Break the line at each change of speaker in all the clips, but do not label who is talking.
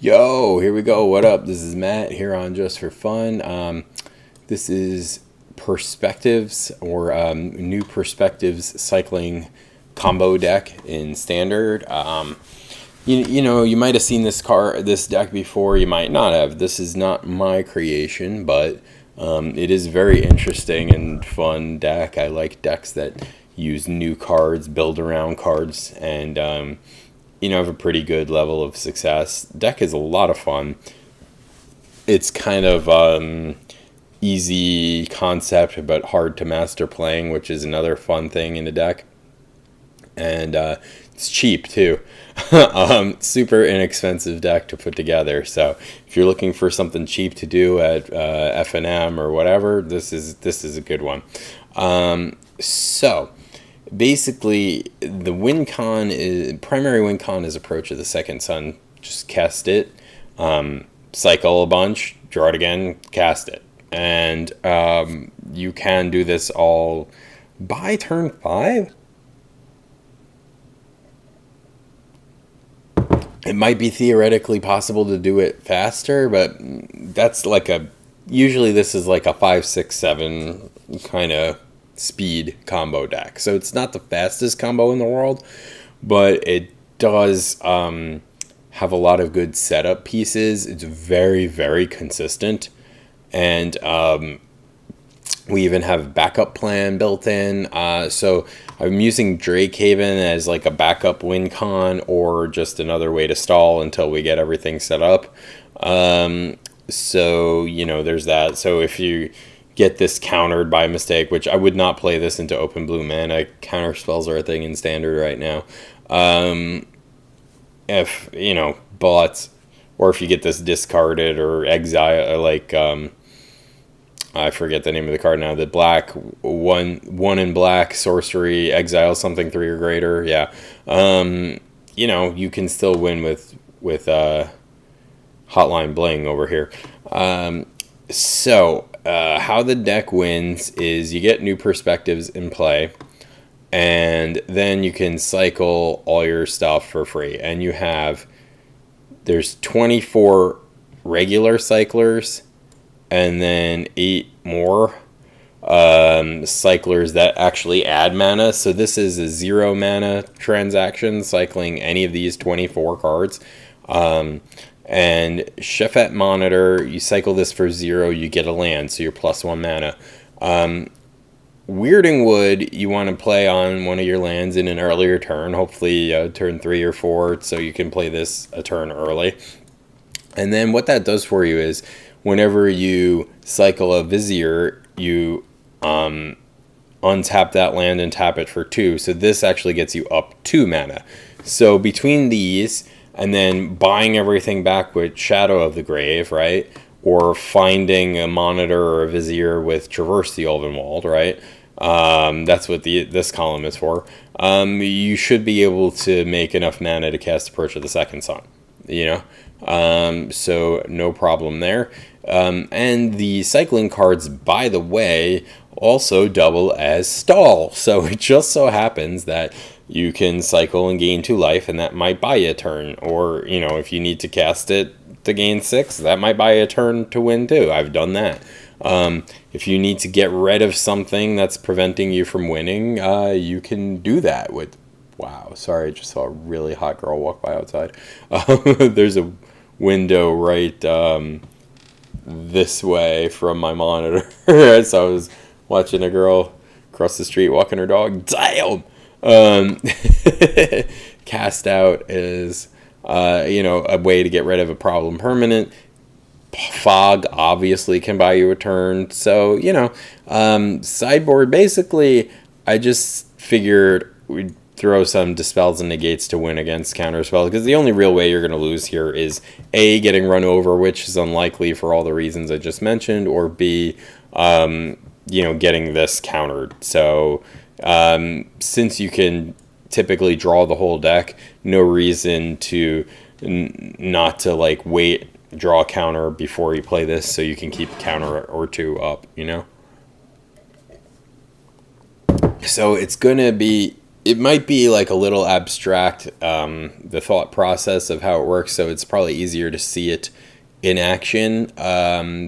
Yo, here we go. What up? This is Matt here on Just for Fun. This is Perspectives or New Perspectives Cycling Combo Deck in Standard. You might have seen this deck before. You might not have. This is not my creation, but it is very interesting and fun deck. I like decks that use new cards, build around cards, and have a pretty good level of success. Deck is a lot of fun. It's kind of easy concept, but hard to master playing, which is another fun thing in the deck. And it's cheap too. Super inexpensive deck to put together. So if you're looking for something cheap to do at F&M or whatever, this is a good one. So basically, the primary win con is Approach of the Second Sun. Just cast it, cycle a bunch, draw it again, cast it. And you can do this all by turn 5. It might be theoretically possible to do it faster, but that's usually this is like a 5, 6, 7 kind of speed combo deck. So it's not the fastest combo in the world, but it does have a lot of good setup pieces. It's very, very consistent. And we even have backup plan built in. So I'm using Drakehaven as like a backup win con or just another way to stall until we get everything set up. So, there's that. So if you get this countered by mistake, which I would not play this into open blue mana. Counter spells are a thing in Standard right now. If, but, or if you get this discarded or exile, I forget the name of the card now. The black one in black sorcery, exile something 3 or greater. Yeah, you can still win with Hotline Bling over here. So how the deck wins is you get New Perspectives in play, and then you can cycle all your stuff for free. And there's 24 regular cyclers, and then 8 more cyclers that actually add mana. So this is a 0 mana transaction, cycling any of these 24 cards. And Shefet Monitor, you cycle this for 0, you get a land, so you're +1 mana. Weirding Wood, you want to play on one of your lands in an earlier turn, hopefully turn 3 or 4, so you can play this a turn early. And then what that does for you is whenever you cycle a Vizier, you untap that land and tap it for 2. So this actually gets you up 2 mana. So between these and then buying everything back with Shadow of the Grave, right? Or finding a Monitor or a Vizier with Traverse the Ulvenwald, right? That's what this column is for. You should be able to make enough mana to cast Approach of the Second Sun, so no problem there. And the cycling cards, by the way, also double as stall. So it just so happens that you can cycle and gain 2 life, and that might buy you a turn. Or, if you need to cast it to gain 6, that might buy you a turn to win too. I've done that. If you need to get rid of something that's preventing you from winning, you can do that with... Wow, sorry, I just saw a really hot girl walk by outside. There's a window right this way from my monitor. So I was watching a girl across the street walking her dog. Damn! Cast Out is, a way to get rid of a problem permanent. Fog obviously can buy you a turn. So, sideboard, basically, I just figured we'd throw some Dispels and Negates to win against counter spells, because the only real way you're going to lose here is A, getting run over, which is unlikely for all the reasons I just mentioned, or B, getting this countered. So since you can typically draw the whole deck, no reason to not to wait, draw a counter before you play this, so you can keep a counter or 2 up, So it's going to be it might be like a little abstract, the thought process of how it works, so it's probably easier to see it in action.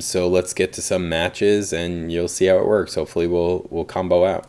So let's get to some matches and you'll see how it works. Hopefully we'll combo out.